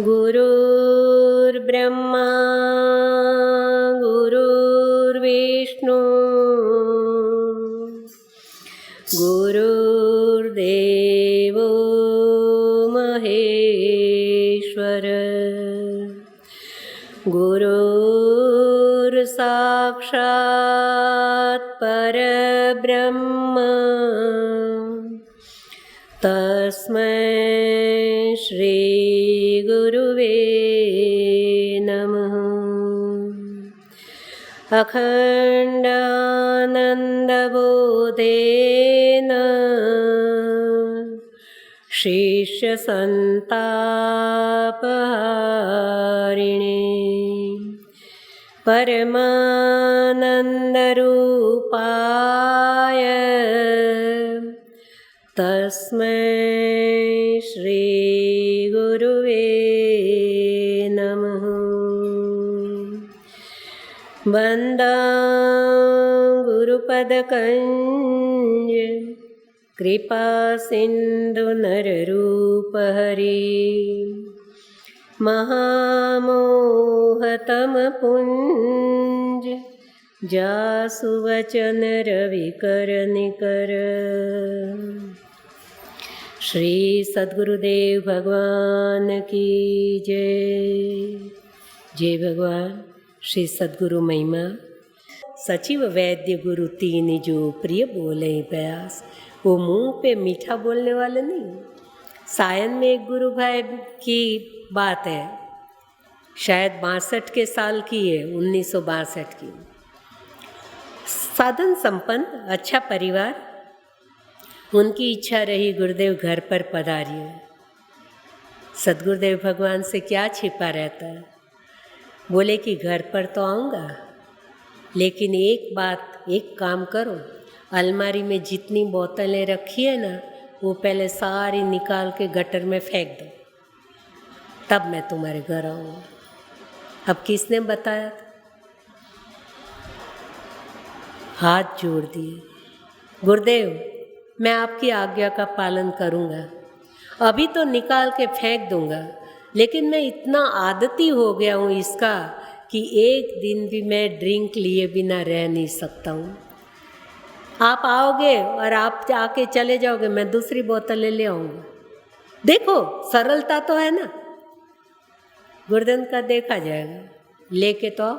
गुरुर्ब्रह्मा गुरुर्विष्णु गुरुर्देवो महेश्वर गुरुर्साक्षात् परब्रह्म तस्मै श्री गुरुवे नमः। अखण्डानन्दबोधेन शिष्यसन्तापहारिणे परमानन्दरूपाय तस्मै श्री गुरुवे नमः। वंदा गुरुपदकंज कृपा सिंधु नररूपहरि महामोहतम पुंज जासु वचन रविकर निकर। श्री सद्गुरुदेव भगवान की जय। जय भगवान श्री सद्गुरु महिमा। सचिव वैद्य गुरु तीन जो प्रिय बोले प्रयास। वो मुंह पे मीठा बोलने वाले नहीं। सायन में एक गुरु भाई की बात है, शायद 62 के साल की है, 1962 की। साधन संपन्न अच्छा परिवार। उनकी इच्छा रही गुरुदेव घर पर पधारिए। सद्गुरुदेव भगवान से क्या छिपा रहता है। बोले कि घर पर तो आऊँगा, लेकिन एक बात, एक काम करो, अलमारी में जितनी बोतलें रखी है ना, वो पहले सारी निकाल के गटर में फेंक दो, तब मैं तुम्हारे घर आऊँगा। अब किसने बताया था? हाथ जोड़ दिए। गुरुदेव, मैं आपकी आज्ञा का पालन करूँगा। अभी तो निकाल के फेंक दूँगा, लेकिन मैं इतना आदती हो गया हूँ इसका कि एक दिन भी मैं ड्रिंक लिए बिना रह नहीं सकता हूँ। आप आओगे और आप आके चले जाओगे, मैं दूसरी बोतल ले आऊँगा। देखो सरलता तो है ना। गुरुदेव का देखा जाएगा, लेके तो आओ,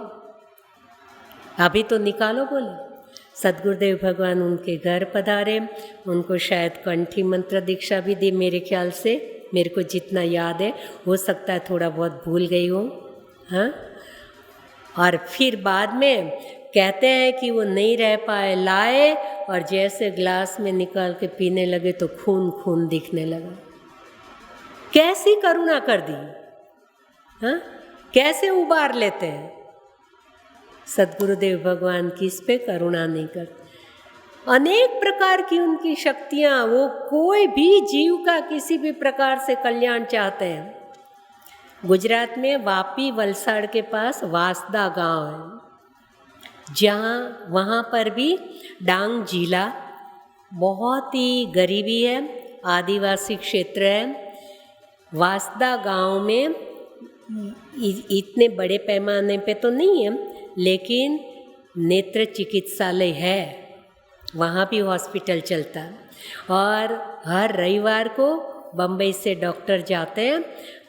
अभी तो निकालो। बोले सद्गुरुदेव भगवान उनके घर पधारे। उनको शायद कंठी मंत्र दीक्षा भी दी, मेरे ख्याल से, मेरे को जितना याद है। हो सकता है थोड़ा बहुत भूल गई हूँ। हाँ, और फिर बाद में कहते हैं कि वो नहीं रह पाए, लाए और जैसे ग्लास में निकाल के पीने लगे तो खून खून दिखने लगा। कैसी करुणा कर दी। हाँ, कैसे उबार लेते हैं। सद्गुरुदेव भगवान किस पे करुणा नहीं करते। अनेक प्रकार की उनकी शक्तियाँ, वो कोई भी जीव का किसी भी प्रकार से कल्याण चाहते हैं। गुजरात में वापी वलसाड़ के पास वासदा गांव है, जहाँ वहाँ पर भी डांग जिला, बहुत ही गरीबी है, आदिवासी क्षेत्र है। वासदा गांव में इतने बड़े पैमाने पे तो नहीं है, लेकिन नेत्र चिकित्सालय है, वहाँ भी हॉस्पिटल चलता है। और हर रविवार को बम्बई से डॉक्टर जाते हैं।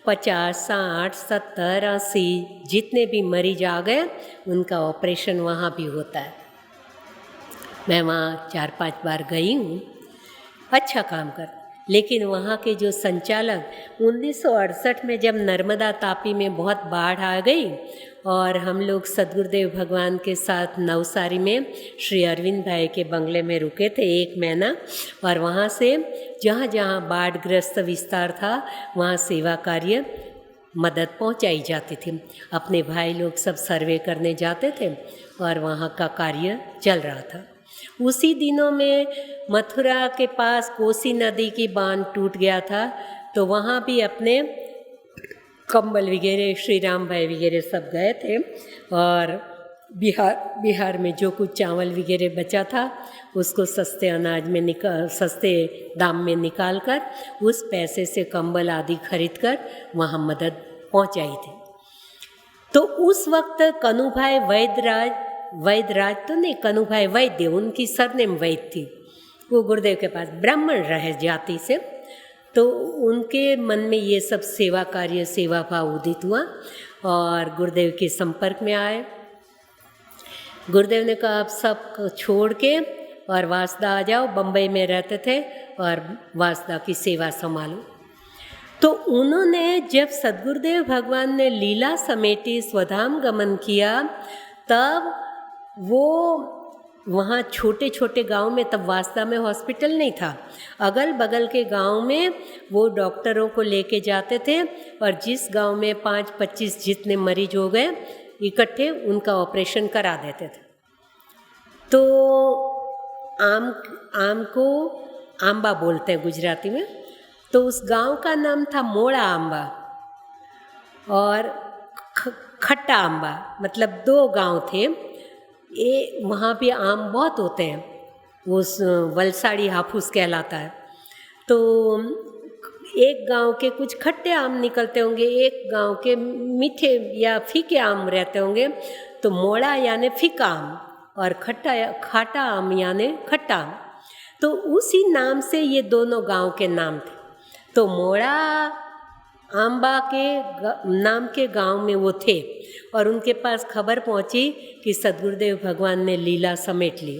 50, 60, 70, 80 जितने भी मरीज आ गए, उनका ऑपरेशन वहाँ भी होता है। मैं वहाँ 4-5 बार गई हूँ। अच्छा काम कर। लेकिन वहाँ के जो संचालक, 1968 में जब नर्मदा तापी में बहुत बाढ़ आ गई और हम लोग सद्गुरुदेव भगवान के साथ नवसारी में श्री अरविंद भाई के बंगले में रुके थे 1 महीना। और वहाँ से जहाँ जहाँ बाढ़ग्रस्त विस्तार था, वहाँ सेवा कार्य मदद पहुँचाई जाती थी। अपने भाई लोग सब सर्वे करने जाते थे और वहाँ का कार्य चल रहा था। उसी दिनों में मथुरा के पास कोसी नदी की बांध टूट गया था, तो वहाँ भी अपने कंबल वगैरह, श्री राम भाई वगैरह सब गए थे। और बिहार में जो कुछ चावल वगैरह बचा था, उसको सस्ते अनाज में सस्ते दाम में निकाल कर उस पैसे से कंबल आदि खरीद कर वहाँ मदद पहुंचाई थी। तो उस वक्त कनुभाई वैद्यराज तो नहीं, कनुभाई वैद्य, उनकी सरनेम वैद्य थी। वो गुरुदेव के पास ब्राह्मण रहे जाति से, तो उनके मन में ये सब सेवा कार्य, सेवा भाव उदित हुआ और गुरुदेव के संपर्क में आए। गुरुदेव ने कहा आप सब छोड़ के और वासदा आ जाओ। बम्बई में रहते थे और वासदा की सेवा संभालो। तो उन्होंने जब सद्गुरुदेव भगवान ने लीला समेटी, स्वधाम गमन किया, तब वो वहाँ छोटे छोटे गांव में, तब वासदा में हॉस्पिटल नहीं था, अगल बगल के गांव में वो डॉक्टरों को लेके जाते थे और जिस गांव में 5-25 जितने मरीज हो गए इकट्ठे, उनका ऑपरेशन करा देते थे। तो आम को आंबा बोलते हैं गुजराती में। तो उस गांव का नाम था मोड़ा आंबा और खट्टा आंबा, मतलब 2 गांव थे। वहाँ पे आम बहुत होते हैं, वो वलसाड़ी हाफूस कहलाता है। तो एक गांव के कुछ खट्टे आम निकलते होंगे, एक गांव के मीठे या फीके आम रहते होंगे। तो मोड़ा यानी फीका आम और खाटा आम यानी खट्टा आम। तो उसी नाम से ये दोनों गांव के नाम थे। तो मोड़ा आंबा के नाम के गांव में वो थे और उनके पास खबर पहुंची कि सद्गुरुदेव भगवान ने लीला समेट ली।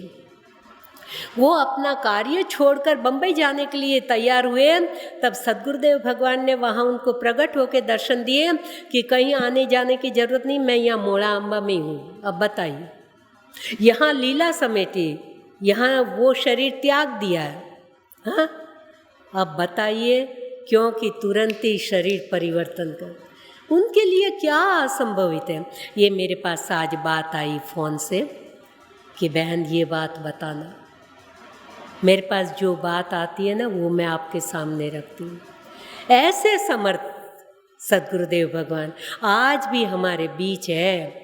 वो अपना कार्य छोड़कर बम्बई जाने के लिए तैयार हुए। तब सद्गुरुदेव भगवान ने वहाँ उनको प्रकट होकर दर्शन दिए कि कहीं आने जाने की जरूरत नहीं, मैं यहाँ मोड़ा आंबा में हूँ, अब बताइए। यहाँ लीला समेटी, यहाँ वो शरीर त्याग दिया है, हाँ, अब बताइए, क्योंकि तुरंत ही शरीर परिवर्तन कर, उनके लिए क्या असंभवित है। ये मेरे पास आज बात आई फ़ोन से कि बहन ये बात बताना। मेरे पास जो बात आती है ना, वो मैं आपके सामने रखती हूँ। ऐसे समर्थ सद्गुरुदेव भगवान आज भी हमारे बीच है।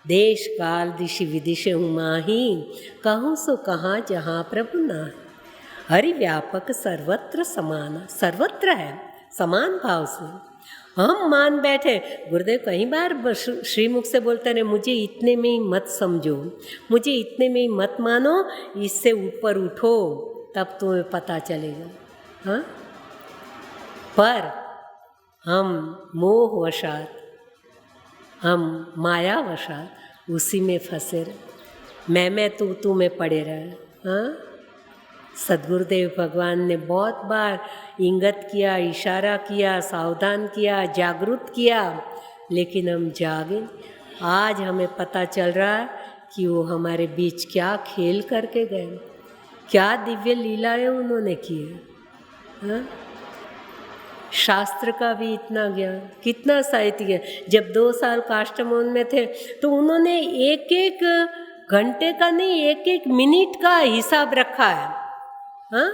देश काल दिशि विदिशे हूँ माही, कहूँ सो कहाँ जहाँ प्रभु ना। हरि व्यापक सर्वत्र समान, सर्वत्र है समान भाव से। हम मान बैठे, गुरुदेव कई बार श्रीमुख से बोलते रहे, मुझे इतने में ही मत समझो, मुझे इतने में ही मत मानो, इससे ऊपर उठो तब तुम्हें पता चलेगा। हाँ, पर हम मोहवशात, हम मायावशात उसी में फंसे रहे, मैं तू में पड़े रहे। हाँ, सद्गुरुदेव भगवान ने बहुत बार इंगित किया, इशारा किया, सावधान किया, जागरूक किया, लेकिन हम जागे। आज हमें पता चल रहा है कि वो हमारे बीच क्या खेल करके गए, क्या दिव्य लीलाएं उन्होंने की है। शास्त्र का भी इतना ज्ञान, कितना साहित्य। जब 2 साल काष्ठमोहन में थे तो उन्होंने एक एक घंटे का नहीं, एक एक मिनट का हिसाब रखा है। हाँ,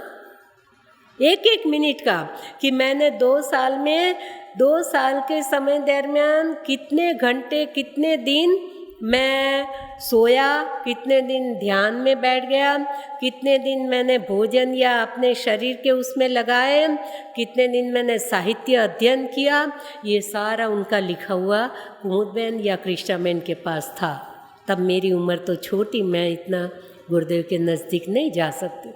एक एक मिनट का, कि मैंने 2 साल में, 2 साल के समय दरमियान कितने घंटे, कितने दिन मैं सोया, कितने दिन ध्यान में बैठ गया, कितने दिन मैंने भोजन या अपने शरीर के उसमें लगाए, कितने दिन मैंने साहित्य अध्ययन किया। ये सारा उनका लिखा हुआ कुमुदबेन या कृष्णाबेन के पास था। तब मेरी उम्र तो छोटी, मैं इतना गुरुदेव के नज़दीक नहीं जा सकती।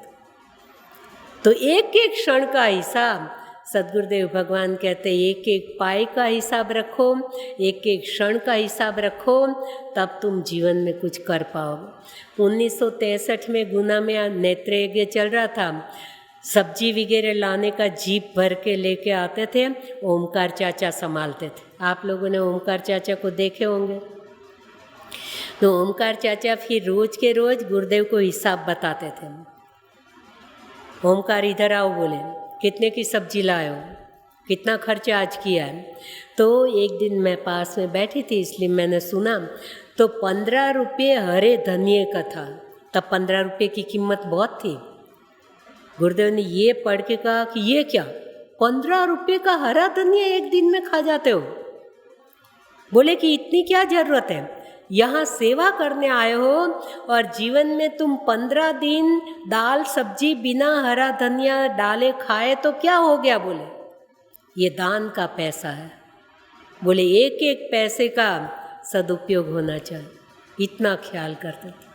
तो एक एक क्षण का हिसाब सद्गुरुदेव भगवान कहते, एक एक पाई का हिसाब रखो, एक एक क्षण का हिसाब रखो, तब तुम जीवन में कुछ कर पाओगे। 1963 में गुना में नेत्र यज्ञ चल रहा था। सब्जी वगैरह लाने का जीप भर के लेके आते थे, ओमकार चाचा संभालते थे। आप लोगों ने ओमकार चाचा को देखे होंगे। तो ओमकार चाचा फिर रोज के रोज गुरुदेव को हिसाब बताते थे। ओमकार इधर आओ, बोले कितने की सब्जी लाए हो, कितना खर्चा आज किया है। तो एक दिन मैं पास में बैठी थी, इसलिए मैंने सुना, तो 15 रुपये हरे धनिये का था। तब 15 रुपये की कीमत बहुत थी। गुरुदेव ने ये पढ़ के कहा कि ये क्या, 15 रुपये का हरा धनिया एक दिन में खा जाते हो। बोले कि इतनी क्या ज़रूरत है, यहाँ सेवा करने आए हो और जीवन में तुम 15 दिन दाल सब्जी बिना हरा धनिया डाले खाए तो क्या हो गया। बोले ये दान का पैसा है। बोले एक एक पैसे का सदुपयोग होना चाहिए, इतना ख्याल करते थे।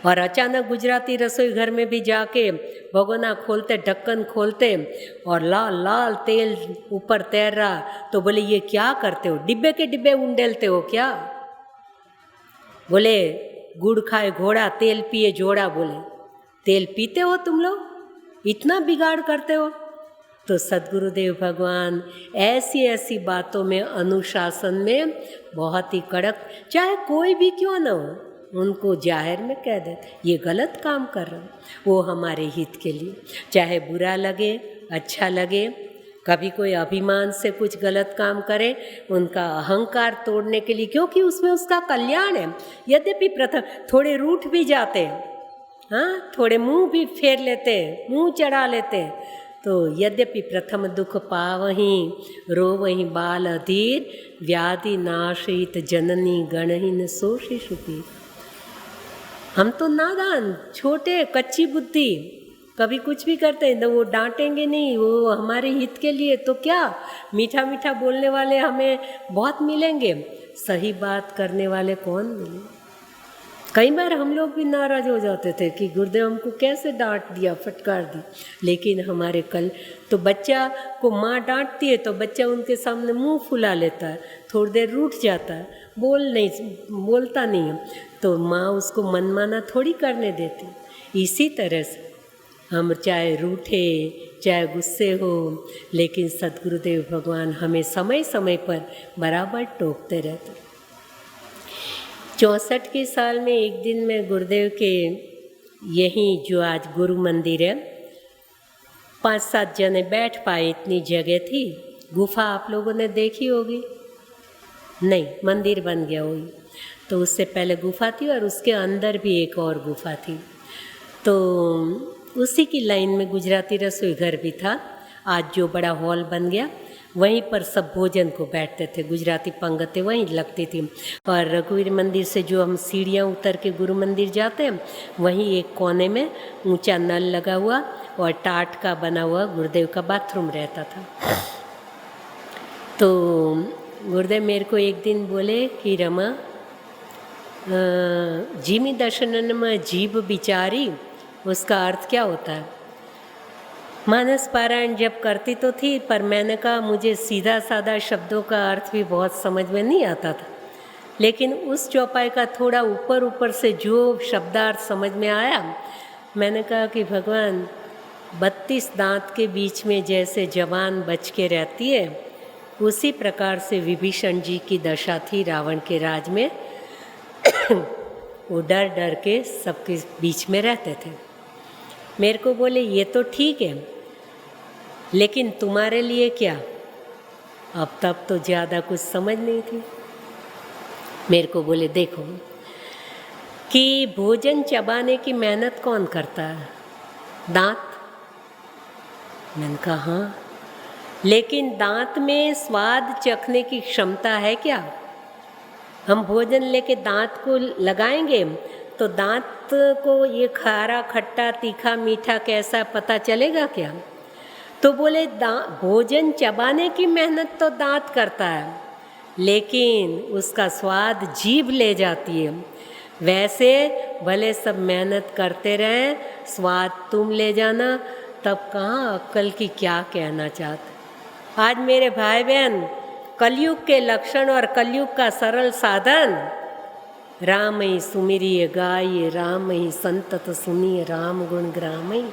और अचानक गुजराती रसोई घर में भी जाके भगोना खोलते, ढक्कन खोलते और लाल लाल तेल ऊपर तैर रहा, तो बोले ये क्या करते हो, डिब्बे के डिब्बे उंडेलते हो क्या? बोले गुड़ खाए घोड़ा, तेल पिए जोड़ा। बोले तेल पीते हो तुम लोग, इतना बिगाड़ करते हो? तो सद्गुरुदेव भगवान ऐसी ऐसी बातों में, अनुशासन में बहुत ही कड़क, चाहे कोई भी क्यों न हो, उनको जाहिर में कह देते ये गलत काम कर रहे हो, वो हमारे हित के लिए, चाहे बुरा लगे अच्छा लगे। कभी कोई अभिमान से कुछ गलत काम करे, उनका अहंकार तोड़ने के लिए, क्योंकि उसमें उसका कल्याण है। यद्यपि प्रथम थोड़े रूठ भी जाते हैं, हाँ, थोड़े मुंह भी फेर लेते हैं, मुंह चढ़ा लेते हैं, तो यद्यपि प्रथम दुख पावहीं रोवहीं बाल अधीर, व्याधि नाशित जननी गणहीन सोषि सुपी। हम तो नादान, छोटे, कच्ची बुद्धि, कभी कुछ भी करते हैं तो वो डांटेंगे नहीं, वो हमारे हित के लिए, तो क्या मीठा मीठा बोलने वाले हमें बहुत मिलेंगे, सही बात करने वाले कौन मिले? कई बार हम लोग भी नाराज हो जाते थे कि गुरुदेव हमको कैसे डांट दिया, फटकार दी। लेकिन हमारे कल तो बच्चा को माँ डांटती है तो बच्चा उनके सामने मुंह फुला लेता है, थोड़ी देर रूठ जाता है, बोलता नहीं है, तो माँ उसको मनमाना थोड़ी करने देती। इसी तरह से हम चाहे रूठे चाहे गुस्से हो, लेकिन सद्गुरुदेव भगवान हमें समय समय पर बराबर टोकते रहते। 64 के साल में एक दिन मैं गुरुदेव के यहीं जो आज गुरु मंदिर है, 5-7 जने बैठ पाए, इतनी जगह थी। गुफा आप लोगों ने देखी होगी, नहीं, मंदिर बन गया वही, तो उससे पहले गुफा थी और उसके अंदर भी एक और गुफा थी। तो उसी की लाइन में गुजराती रसोई घर भी था। आज जो बड़ा हॉल बन गया, वहीं पर सब भोजन को बैठते थे, गुजराती पंगतें वहीं लगती थी। और रघुवीर मंदिर से जो हम सीढ़ियाँ उतर के गुरु मंदिर जाते हैं, वहीं एक कोने में ऊंचा नल लगा हुआ और टाट का बना हुआ गुरुदेव का बाथरूम रहता था। तो गुरुदेव मेरे को एक दिन बोले कि रमा, जीमी दर्शनन में जीभ बिचारी, उसका अर्थ क्या होता है? मानस पारायण जब करती तो थी, पर मैंने कहा मुझे सीधा साधा शब्दों का अर्थ भी बहुत समझ में नहीं आता था, लेकिन उस चौपाई का थोड़ा ऊपर ऊपर से जो शब्दार्थ समझ में आया, मैंने कहा कि भगवान 32 दांत के बीच में जैसे जवान बच के रहती है, उसी प्रकार से विभीषण जी की दशा थी रावण के राज में। वो डर डर के सबके बीच में रहते थे। मेरे को बोले ये तो ठीक है, लेकिन तुम्हारे लिए क्या? अब तब तो ज़्यादा कुछ समझ नहीं थी। मेरे को बोले देखो कि भोजन चबाने की मेहनत कौन करता है? दांत। मैंने कहा हाँ, लेकिन दांत में स्वाद चखने की क्षमता है क्या? हम भोजन लेके दांत को लगाएंगे तो दांत को ये खारा खट्टा तीखा मीठा कैसा पता चलेगा क्या? तो बोले भोजन चबाने की मेहनत तो दांत करता है, लेकिन उसका स्वाद जीभ ले जाती है। वैसे भले सब मेहनत करते रहें, स्वाद तुम ले जाना, तब कहाँ अक्ल की क्या कहना चाहते। आज मेरे भाई बहन, कलयुग के लक्षण और कलयुग का सरल साधन, राम ही सुमिरिय गाय, राम ही संतत सुनिए, राम गुण ग्रामई।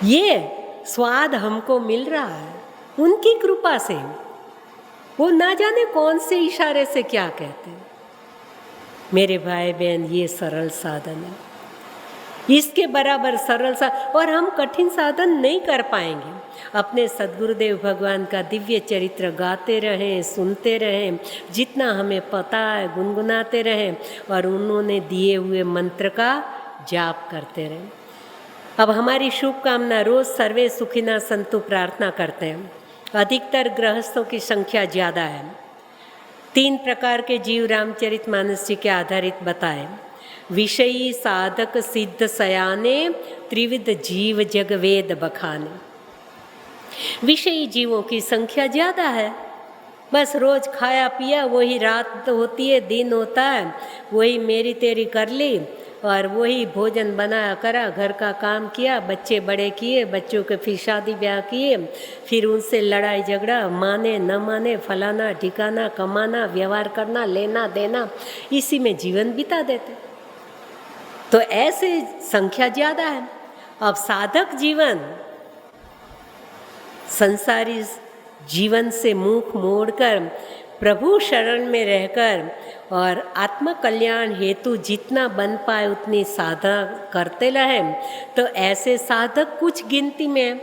ये स्वाद हमको मिल रहा है उनकी कृपा से। वो ना जाने कौन से इशारे से क्या कहते हैं। मेरे भाई बहन, ये सरल साधन है, इसके बराबर सरल और हम कठिन साधन नहीं कर पाएंगे। अपने सद्गुरुदेव भगवान का दिव्य चरित्र गाते रहें, सुनते रहें, जितना हमें पता है गुनगुनाते रहें, और उन्होंने दिए हुए मंत्र का जाप करते रहें। अब हमारी शुभकामना, रोज सर्वे सुखिना संतु प्रार्थना करते हैं। अधिकतर गृहस्थों की संख्या ज़्यादा है। 3 प्रकार के जीव रामचरितमानस जी के आधारित बताए। विषयी साधक सिद्ध सयाने, त्रिविध जीव जग वेद बखाने। विषयी जीवों की संख्या ज़्यादा है, बस रोज खाया पिया, वही रात होती है, दिन होता है, वही मेरी तेरी कर ली और वही भोजन बनाया करा, घर का काम किया, बच्चे बड़े किए, बच्चों के फिर शादी ब्याह किए, फिर उनसे लड़ाई झगड़ा, माने न माने, फलाना ठिकाना, कमाना, व्यवहार करना, लेना देना, इसी में जीवन बिता देते। तो ऐसे संख्या ज़्यादा है। अब साधक जीवन संसारी जीवन से मुख मोड़कर प्रभु शरण में रहकर और आत्म कल्याण हेतु जितना बन पाए उतनी साधना करते रहे, तो ऐसे साधक कुछ गिनती में हैं।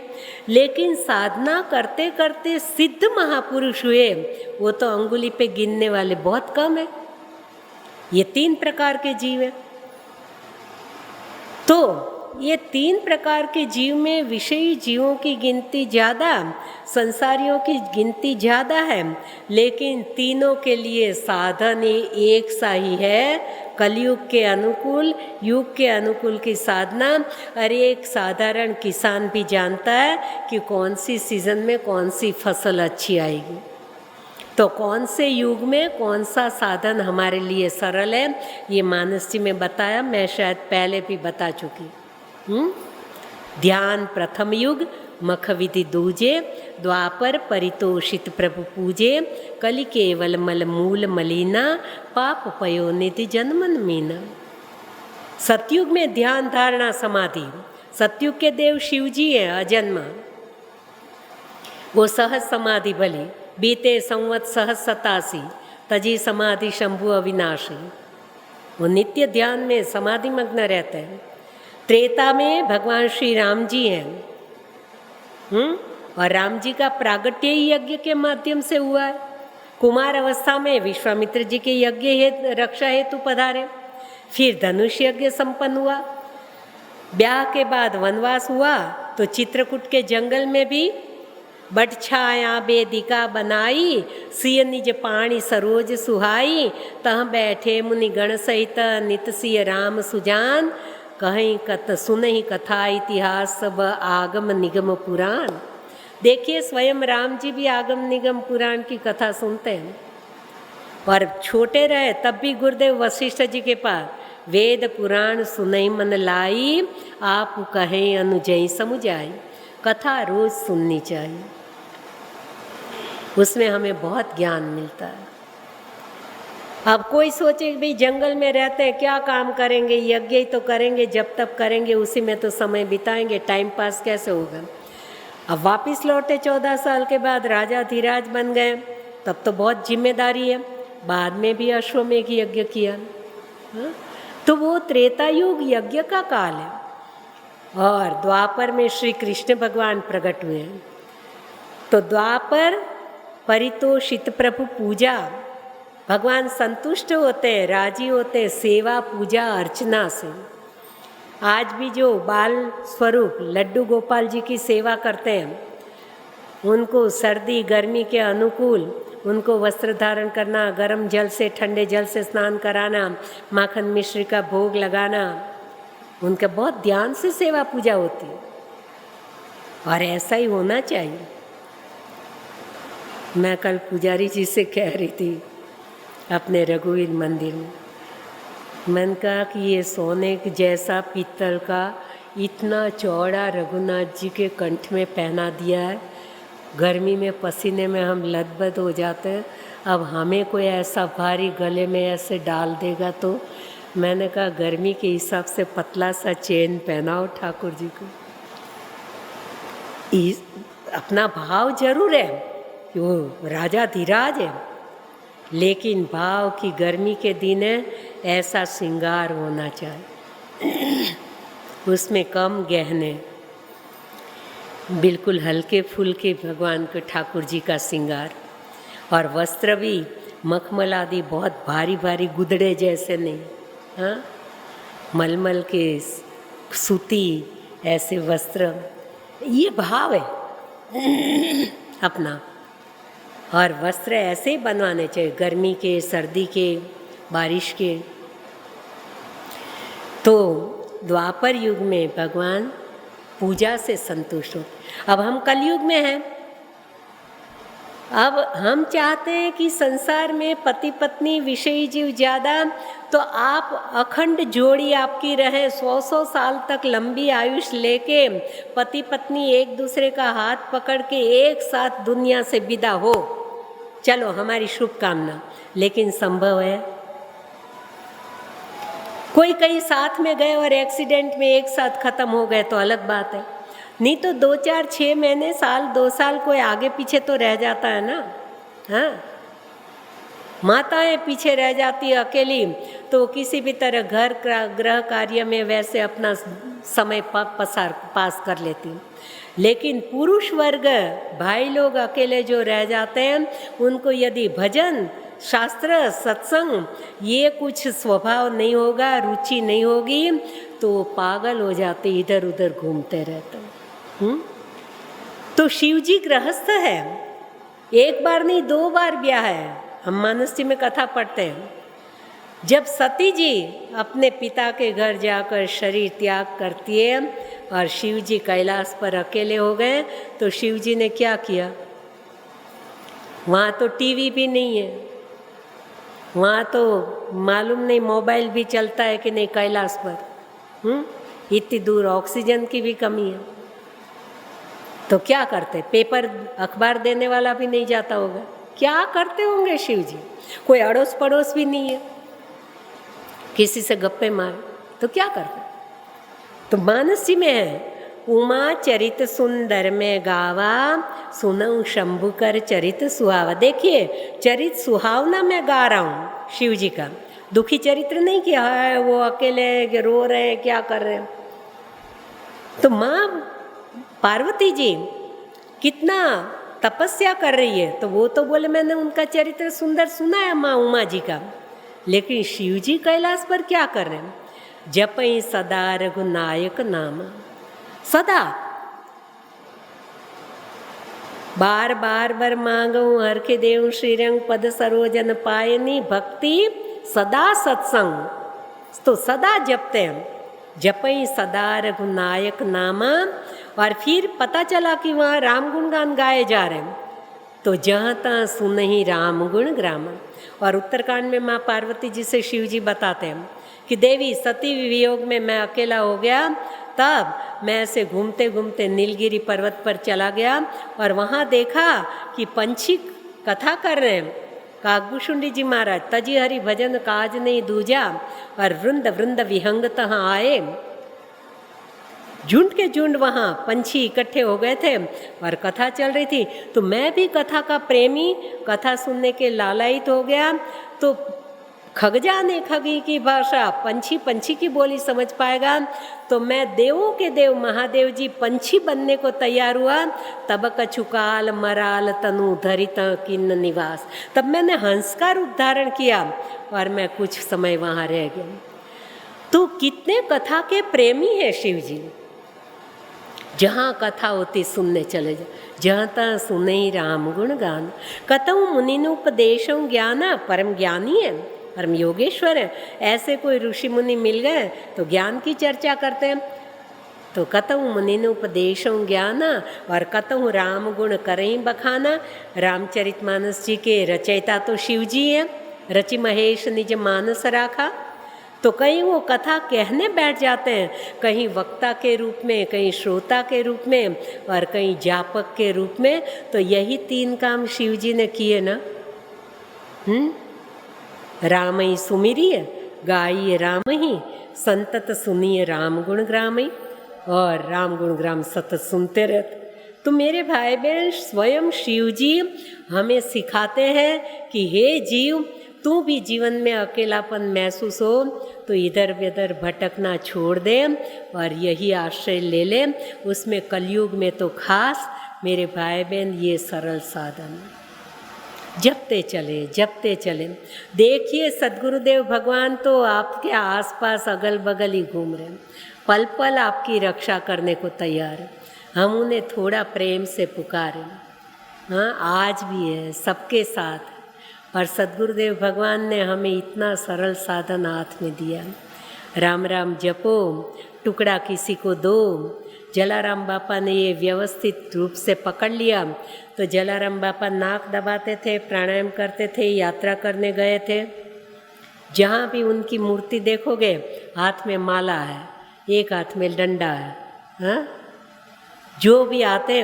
लेकिन साधना करते करते सिद्ध महापुरुष हुए वो तो अंगुली पे गिनने वाले बहुत कम है। ये 3 प्रकार के जीव हैं। तो ये 3 प्रकार के जीव में विषयी जीवों की गिनती ज़्यादा, संसारियों की गिनती ज़्यादा है, लेकिन तीनों के लिए साधन एक सा ही है। कलयुग के अनुकूल, युग के अनुकूल की साधना। और एक साधारण किसान भी जानता है कि कौन सी सीज़न में कौन सी फसल अच्छी आएगी, तो कौन से युग में कौन सा साधन हमारे लिए सरल है, ये मानस जी में बताया, मैं शायद पहले भी बता चुकी। ध्यान प्रथम युग, मख विधि दूजे, द्वापर परितोषित प्रभु पूजे, कलि केवल मल मूल मलिना, पाप पयो निधि जन्मन मीना। सतयुग में ध्यान धारणा समाधि, सतयुग के देव शिव जी हैं अजन्मा, वो सहज समाधि भली, बीते संवत सहज 87, तजी समाधि शंभु अविनाशी। वो नित्य ध्यान में समाधि मग्न रहते हैं। त्रेता में भगवान श्री राम जी हैं, और राम जी का प्रागट्य ही यज्ञ के माध्यम से हुआ है। कुमार अवस्था में विश्वामित्र जी के यज्ञ रक्षा हेतु पधारे, फिर धनुष यज्ञ संपन्न हुआ। ब्याह के बाद वनवास हुआ तो चित्रकूट के जंगल में भी बट छाया बेदिका बनाई, सिय निज पाणी सरोज सुहाई, तह बैठे मुनि गण सहित नित सिय राम सुजान, कहीं कत सुनहि कथा इतिहास सब आगम निगम पुराण। देखिए स्वयं राम जी भी आगम निगम पुराण की कथा सुनते हैं। और छोटे रहे तब भी गुरुदेव वशिष्ठ जी के पास वेद पुराण सुनई मन लाई, आप कहें अनुजई समुझाई। कथा रोज सुननी चाहिए, उसमें हमें बहुत ज्ञान मिलता है। अब कोई सोचे कि भाई जंगल में रहते हैं क्या काम करेंगे, यज्ञ ही तो करेंगे, जब तब करेंगे, उसी में तो समय बिताएंगे, टाइम पास कैसे होगा। अब वापस लौटे 14 साल के बाद, राजा धीराज बन गए, तब तो बहुत जिम्मेदारी है। बाद में भी अश्वमेघ यज्ञ किया, तो वो त्रेता युग यज्ञ का काल है। और द्वापर में श्री कृष्ण भगवान प्रकट हुए हैं। तो द्वापर परितोषित प्रभु पूजा, भगवान संतुष्ट होते हैं, राजी होते हैं सेवा पूजा अर्चना से। आज भी जो बाल स्वरूप लड्डू गोपाल जी की सेवा करते हैं, उनको सर्दी गर्मी के अनुकूल उनको वस्त्र धारण करना, गर्म जल से ठंडे जल से स्नान कराना, माखन मिश्री का भोग लगाना, उनका बहुत ध्यान से सेवा पूजा होती है और ऐसा ही होना चाहिए। मैं कल पुजारी जी से कह रही थी अपने रघुवीर मंदिर में, मैंने कहा कि ये सोने जैसा पीतल का इतना चौड़ा रघुनाथ जी के कंठ में पहना दिया है, गर्मी में पसीने में हम लथबथ हो जाते हैं, अब हमें कोई ऐसा भारी गले में ऐसे डाल देगा तो मैंने कहा गर्मी के हिसाब से पतला सा चेन पहनाओ ठाकुर जी को। अपना भाव जरूर है कि वो राजा धीराज है, लेकिन भाव की गर्मी के दिन ऐसा श्रृंगार होना चाहिए, उसमें कम गहने, बिल्कुल हल्के फुल्के भगवान के ठाकुर जी का श्रृंगार। और वस्त्र भी मखमल आदि बहुत भारी भारी गुदड़े जैसे नहीं, हाँ, मलमल के सूती ऐसे वस्त्र, ये भाव है अपना। और वस्त्र ऐसे ही बनवाने चाहिए, गर्मी के, सर्दी के, बारिश के। तो द्वापर युग में भगवान पूजा से संतुष्ट हो। अब हम कलयुग में हैं, अब हम चाहते हैं कि संसार में पति पत्नी विषयी जीव ज़्यादा, तो आप अखंड जोड़ी आपकी रहे, 100 साल तक लंबी आयुष लेके पति पत्नी एक दूसरे का हाथ पकड़ के एक साथ दुनिया से विदा हो, चलो हमारी शुभकामना। लेकिन संभव है? कोई कहीं साथ में गए और एक्सीडेंट में एक साथ खत्म हो गए तो अलग बात है, नहीं तो 2, 4, 6 महीने, साल, 2 साल कोई आगे पीछे तो रह जाता है ना। हाँ, माताएं पीछे रह जाती है अकेली, तो किसी भी तरह घर गृह कार्य में वैसे अपना समय पास कर लेती। लेकिन पुरुष वर्ग, भाई लोग अकेले जो रह जाते हैं, उनको यदि भजन शास्त्र सत्संग ये कुछ स्वभाव नहीं होगा, रुचि नहीं होगी, तो पागल हो जाते, इधर उधर घूमते रहते। तो शिव जी गृहस्थ है, एक बार नहीं 2 बार ब्याह है। हम मानस जी में कथा पढ़ते हैं, जब सती जी अपने पिता के घर जाकर शरीर त्याग करती है और शिव जी कैलाश पर अकेले हो गए, तो शिव जी ने क्या किया? वहाँ तो टीवी भी नहीं है, वहाँ तो मालूम नहीं मोबाइल भी चलता है कि नहीं कैलाश पर। इतनी दूर ऑक्सीजन की भी कमी है, तो क्या करते? पेपर अखबार देने वाला भी नहीं जाता होगा, क्या करते होंगे शिव जी? कोई अड़ोस पड़ोस भी नहीं है, किसी से गप्पे मारे तो क्या करते? तो मानस जी में है, उमा चरित सुंदर में गावा, सुनऊं शंभु कर चरित सुहावा। देखिए, चरित सुहावना मैं गा रहा हूँ शिव जी का, दुखी चरित्र नहीं किया है, वो अकेले रो रहे हैं, क्या कर रहे हैं। तो माँ पार्वती जी कितना तपस्या कर रही है, तो वो तो बोले मैंने उनका चरित्र सुंदर सुना है माँ उमा जी का। लेकिन शिव जी कैलाश पर क्या कर रहे हैं? जपई सदा रघुनायक नाम, सदा बार बार बर मांगू हर के देव श्रीरंग पद सरोजन पायनी भक्ति सदा सत्संग। तो सदा जपते हैं, जपई सदा रघुनायक नामा। और फिर पता चला कि वहाँ राम गुणगान गाए जा रहे हैं, तो जहाँ तहाँ सुनहि राम गुण ग्राम। और उत्तरकांड में माँ पार्वती जी से शिव जी बताते हैं कि देवी सती वियोग में मैं अकेला हो गया, तब मैं ऐसे घूमते घूमते नीलगिरी पर्वत पर चला गया और वहाँ देखा कि पंछी कथा कर रहे हैं। काकभूषुंडी जी महाराज तजी हरि भजन काज नहीं दूजा, और वृंद वृंद विहंग तहाँ आए। झुंड के झुंड वहाँ पंछी इकट्ठे हो गए थे और कथा चल रही थी। तो मैं भी कथा का प्रेमी, कथा सुनने के लालायित हो गया। तो खगजा ने खगी की भाषा, पंछी पंछी की बोली समझ पाएगा, तो मैं देवों के देव महादेव जी पंछी बनने को तैयार हुआ। तब कछुकाल मराल तनु धरित किन्न निवास, तब मैंने हंस का रूप धारण किया और मैं कुछ समय वहाँ रह गया। तो कितने कथा के प्रेमी है शिव जी। जहाँ कथा होती सुनने चले जाओ, जहाँ तहाँ सुने ही राम गुण गान। कतहु मुनिनुपदेशों ज्ञान, परम ज्ञानी है, परम योगेश्वर है। ऐसे कोई ऋषि मुनि मिल गए तो ज्ञान की चर्चा करते हैं। तो कतहु मुनिनुपदेशों ज्ञान और कतहु राम गुण करें बखाना। रामचरितमानस जी के रचयिता तो शिव जी हैं, रचि महेश निज मानस राखा। तो कहीं वो कथा कहने बैठ जाते हैं, कहीं वक्ता के रूप में, कहीं श्रोता के रूप में और कहीं जापक के रूप में। तो यही 3 काम शिव जी ने किए ना। राम ही सुमिरिय गाइए राम ही, संतत सुनिए राम गुण ग्रामई। और राम गुण ग्राम सतत सुनते रहते। तो मेरे भाई बहन, स्वयं शिव जी हमें सिखाते हैं कि हे जीव, तू भी जीवन में अकेलापन महसूस हो तो इधर उधर भटकना छोड़ दे और यही आश्रय ले ले। उसमें कलयुग में तो खास मेरे भाई बहन ये सरल साधन, जपते चले। देखिए सद्गुरुदेव भगवान तो आपके आसपास अगल बगल ही घूम रहे हैं, पल पल आपकी रक्षा करने को तैयार है। हम उन्हें थोड़ा प्रेम से पुकारें। हाँ, आज भी है, सबके साथ। और सद्गुरुदेव भगवान ने हमें इतना सरल साधन हाथ में दिया। राम राम जपो, टुकड़ा किसी को दो। जलाराम बापा ने ये व्यवस्थित रूप से पकड़ लिया तो जलाराम बापा नाक दबाते थे, प्राणायाम करते थे, यात्रा करने गए थे। जहाँ भी उनकी मूर्ति देखोगे हाथ में माला है, एक हाथ में डंडा है। हाँ, जो भी आते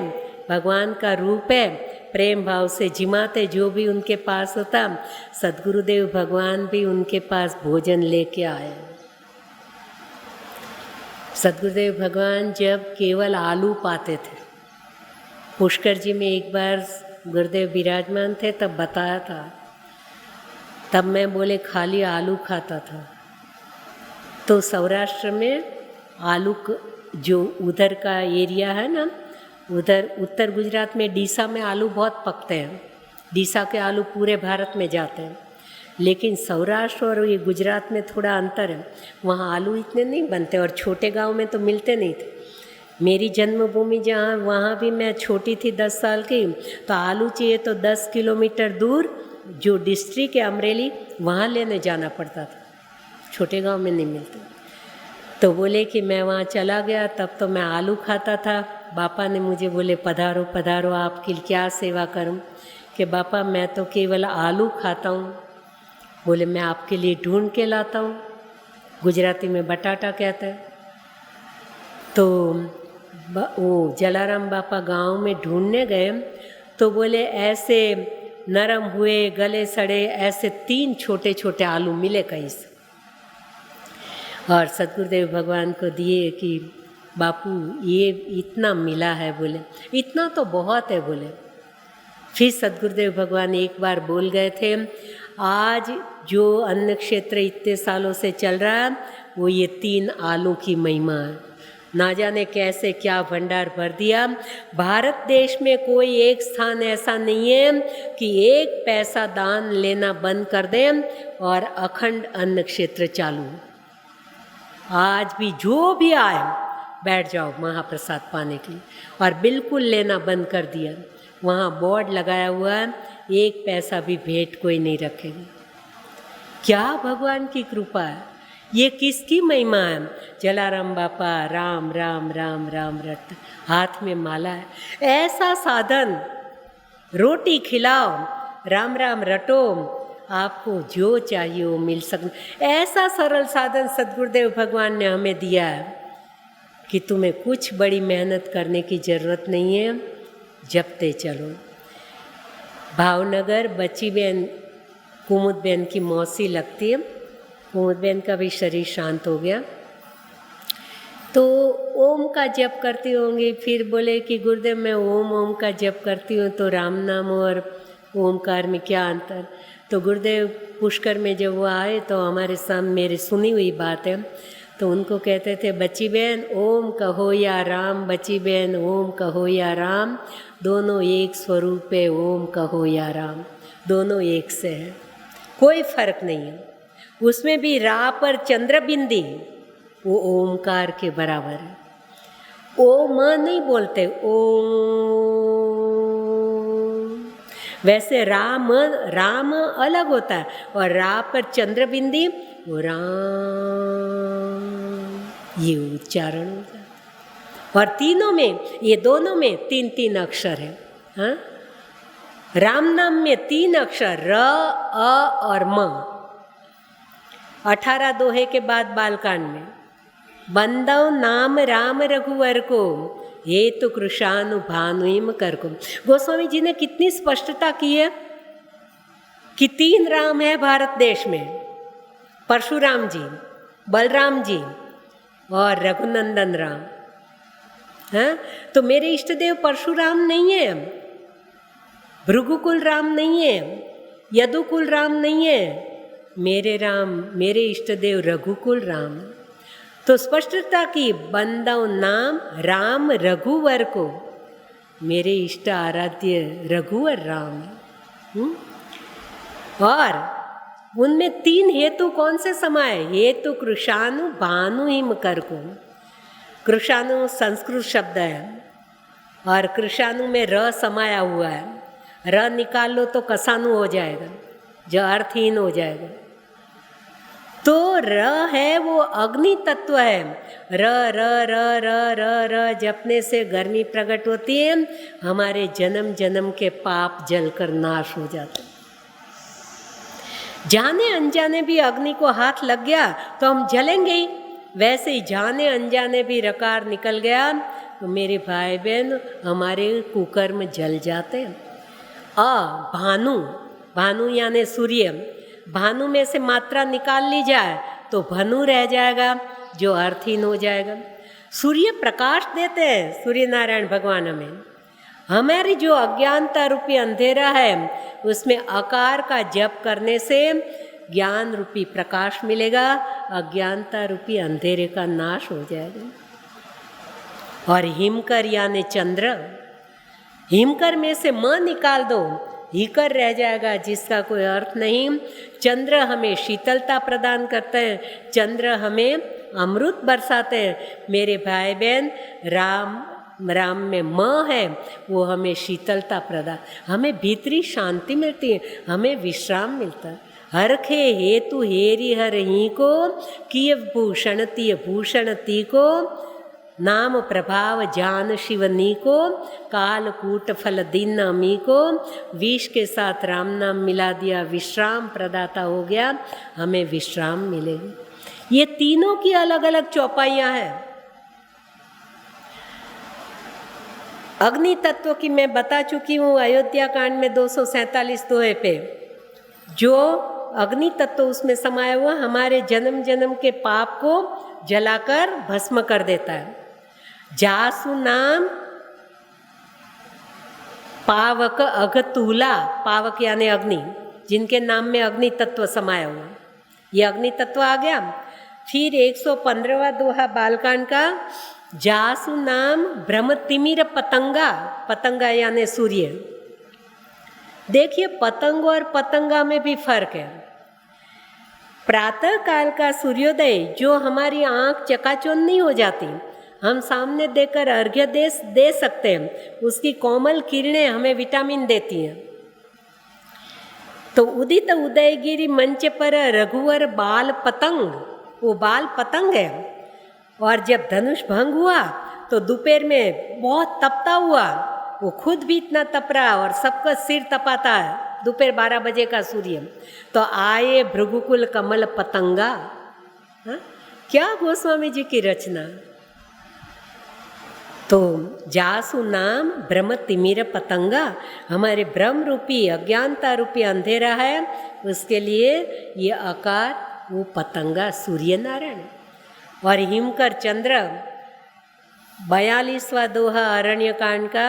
भगवान का रूप है, प्रेम भाव से जिमाते जो भी उनके पास होता। सद्गुरुदेव भगवान भी उनके पास भोजन लेके आए। सद्गुरुदेव भगवान जब केवल आलू पाते थे, पुष्कर जी में एक बार गुरुदेव विराजमान थे तब बताया था, तब मैं बोले खाली आलू खाता था। तो सौराष्ट्र में आलू जो उधर का एरिया है ना, उधर उत्तर गुजरात में डीसा में आलू बहुत पकते हैं। डीसा के आलू पूरे भारत में जाते हैं, लेकिन सौराष्ट्र और ये गुजरात में थोड़ा अंतर है। वहाँ आलू इतने नहीं बनते और छोटे गांव में तो मिलते नहीं थे। मेरी जन्मभूमि जहाँ, वहाँ भी मैं छोटी थी 10 साल की, तो आलू चाहिए तो 10 किलोमीटर दूर जो डिस्ट्रिक्ट है अमरेली, वहाँ लेने जाना पड़ता था। छोटे गांव में नहीं मिलते। तो बोले कि मैं वहाँ चला गया, तब तो मैं आलू खाता था। बापा ने मुझे बोले पधारो पधारो, आपकी क्या सेवा करूं? कि बापा मैं तो केवल आलू खाता हूँ। बोले मैं आपके लिए ढूंढ के लाता हूँ। गुजराती में बटाटा कहते हैं। तो वो जलाराम बापा गांव में ढूंढने गए तो बोले ऐसे नरम हुए, गले सड़े, ऐसे 3 छोटे छोटे आलू मिले कहीं से, और सद्गुरुदेव भगवान को दिए कि बापू ये इतना मिला है। बोले इतना तो बहुत है। बोले फिर सद्गुरुदेव भगवान एक बार बोल गए थे, आज जो अन्न क्षेत्र इतने सालों से चल रहा है वो ये 3 आलू की महिमा है। ना जाने कैसे क्या भंडार भर दिया। भारत देश में कोई एक स्थान ऐसा नहीं है कि 1 पैसा दान लेना बंद कर दें और अखंड अन्न क्षेत्र चालू। आज भी जो भी आए बैठ जाओ महाप्रसाद पाने के लिए, और बिल्कुल लेना बंद कर दिया। वहाँ बोर्ड लगाया हुआ है, 1 पैसा भी भेंट कोई नहीं रखेगा। क्या भगवान की कृपा है, ये किसकी महिमा है? जलाराम बापा राम राम राम राम रट, हाथ में माला है। ऐसा साधन, रोटी खिलाओ, राम राम रटो, आपको जो चाहिए वो मिल सकता। ऐसा सरल साधन सद्गुरुदेव भगवान ने हमें दिया है कि तुम्हें कुछ बड़ी मेहनत करने की ज़रूरत नहीं है, जपते चलो। भावनगर बच्ची बहन कुमुद बहन की मौसी लगती है। कुमुद बहन का भी शरीर शांत हो गया, तो ओम का जप करती होंगी। फिर बोले कि गुरुदेव मैं ओम का जप करती हूँ, तो राम नाम और ओमकार में क्या अंतर? तो गुरुदेव पुष्कर में जब वो आए तो हमारे सामने मेरी सुनी हुई बात है, तो उनको कहते थे बच्ची बहन ओम कहो या राम, बच्ची बहन ओम कहो या राम, दोनों एक स्वरूप है, ओम कहो या राम, दोनों एक से है, कोई फर्क नहीं है। उसमें भी रा पर चंद्र बिंदी वो ओमकार के बराबर है। ओम नहीं बोलते, ओम। वैसे राम अलग होता है, और रा पर चंद्र बिंदी वो राम, ये उच्चारण होता है। और तीनों में, ये दोनों में 3-3 अक्षर है। हाँ, राम नाम में 3 अक्षर र, अ और म। 18 दोहे के बाद बालकांड में बंदव नाम राम रघुवर को, ये तो कृशानु भानुम कर को। गोस्वामी जी ने कितनी स्पष्टता की है कि 3 राम है भारत देश में, परशुराम जी, बलराम जी और रघुनंदन राम। हैं? तो मेरे इष्ट देव परशुराम नहीं है, भृगुकुल राम नहीं है, यदुकुल राम नहीं है। मेरे राम, मेरे इष्ट देव रघुकुल राम। तो स्पष्टता की बंदव नाम राम रघुवर को, मेरे इष्ट आराध्य रघुवर राम। और उनमें 3 हेतु कौन से समाये? हेतु कृशानु भानु हिम कर को। कृशानु संस्कृत शब्द है, और कृशानु में र समाया हुआ है। र निकाल लो तो कसानु हो जाएगा, जो अर्थहीन हो जाएगा। तो र है वो अग्नि तत्व है। र र र र र र जपने से गर्मी प्रकट होती है, हमारे जन्म जन्म के पाप जलकर नाश हो जाते। जाने अनजाने भी अग्नि को हाथ लग गया तो हम जलेंगे ही, वैसे ही जाने अनजाने भी रकार निकल गया तो मेरे भाई बहन हमारे कुकर्म जल जाते हैं। भानु, भानु यानी सूर्य, भानु में से मात्रा निकाल ली जाए तो भनु रह जाएगा जो अर्थहीन हो जाएगा। सूर्य प्रकाश देते हैं, सूर्य नारायण भगवान हमें। हमारी जो अज्ञानता रूपी अंधेरा है उसमें आकार का जप करने से ज्ञान रूपी प्रकाश मिलेगा, अज्ञानता रूपी अंधेरे का नाश हो जाएगा। और हिमकर यानी चंद्र, हिमकर में से म निकाल दो, हीकर रह जाएगा जिसका कोई अर्थ नहीं। चंद्र हमें शीतलता प्रदान करते हैं, चंद्र हमें अमृत बरसाते हैं। मेरे भाई बहन राम, राम में म है, वो हमें शीतलता प्रदान, हमें भीतरी शांति मिलती है, हमें विश्राम मिलता है। हरखे हेतु हेरी हर ही को, किय भूषण तिय भूषण ती को, नाम प्रभाव जान शिवनी को, काल कूट फल दीन अमी को, विष के साथ राम नाम मिला दिया, विश्राम प्रदाता हो गया, हमें विश्राम मिलेगी। ये तीनों की अलग अलग चौपाइयाँ हैं। अग्नि तत्व की मैं बता चुकी हूँ अयोध्या कांड में 247 दोहे पे, जो अग्नि तत्व उसमें समाया हुआ हमारे जन्म जन्म के पाप को जलाकर भस्म कर देता है। जासु नाम पावक अघतूला, पावक यानी अग्नि, जिनके नाम में अग्नि तत्व समाया हुआ, ये अग्नि तत्व आ गया। फिर 115वां दोहा बालकांड का, जासु नाम ब्रह्म तिमिर पतंगा, पतंगा यानी सूर्य। देखिए पतंग और पतंगा में भी फर्क है। प्रातः काल का सूर्योदय जो हमारी आंख चकाचौंध नहीं हो जाती, हम सामने देकर अर्घ्य दे सकते हैं, उसकी कोमल किरणें हमें विटामिन देती हैं। तो उदित उदयगिरी मंच पर रघुवर बाल पतंग, वो बाल पतंग है। और जब धनुष भंग हुआ तो दोपहर में बहुत तपता हुआ, वो खुद भी इतना तप रहा और सबका सिर तपाता है, दोपहर 12 बजे का सूर्य। तो आए भृगुकुल कमल पतंगा। हा? क्या गोस्वामी जी की रचना। तो जासु नाम ब्रह्म तिमिर पतंगा, हमारे ब्रह्म रूपी अज्ञानता रूपी अंधेरा है, उसके लिए ये आकार वो पतंगा सूर्य नारायण। और हिमकर चंद्र 42वां दोहा अरण्य कांड का,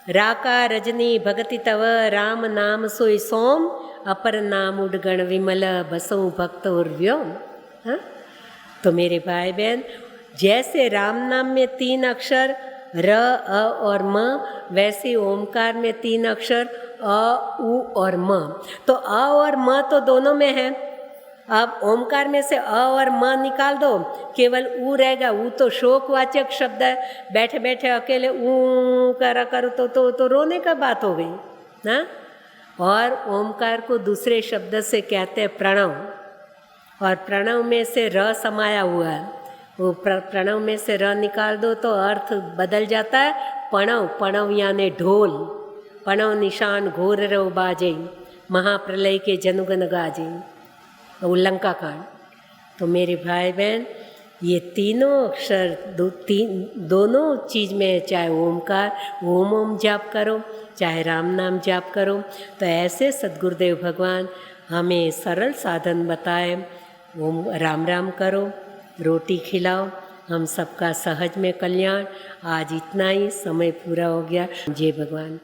राका रजनी भगति तव राम नाम सोई सोम, अपर नाम उडगण विमल बसों भक्त और व्योम। हाँ? तो मेरे भाई बहन, जैसे राम नाम में 3 अक्षर र अ और म, वैसे ओमकार में 3 अक्षर अ उ और म। तो अ और म तो दोनों में है। अब ओमकार में से अ और म निकाल दो, केवल ऊ रहेगा। ऊ तो शोकवाचक शब्द है, बैठे बैठे अकेले ऊ करा करो तो रोने का बात हो गई ना। और ओमकार को दूसरे शब्द से कहते हैं प्रणव, और प्रणव में से र समाया हुआ है। वो प्रणव में से र निकाल दो तो अर्थ बदल जाता है पणव। पणव यानी ढोल, पणव निशान घोर रो बाजे, महाप्रलय के जनुगन गाजे, लंका कांड। तो मेरे भाई बहन, ये तीनों अक्षर दोनों चीज़ में, चाहे ओमकार ओम ओम जाप करो, चाहे राम नाम जाप करो, तो ऐसे सद्गुरुदेव भगवान हमें सरल साधन बताए। ओम राम राम करो, रोटी खिलाओ, हम सबका सहज में कल्याण। आज इतना ही, समय पूरा हो गया। जय भगवान।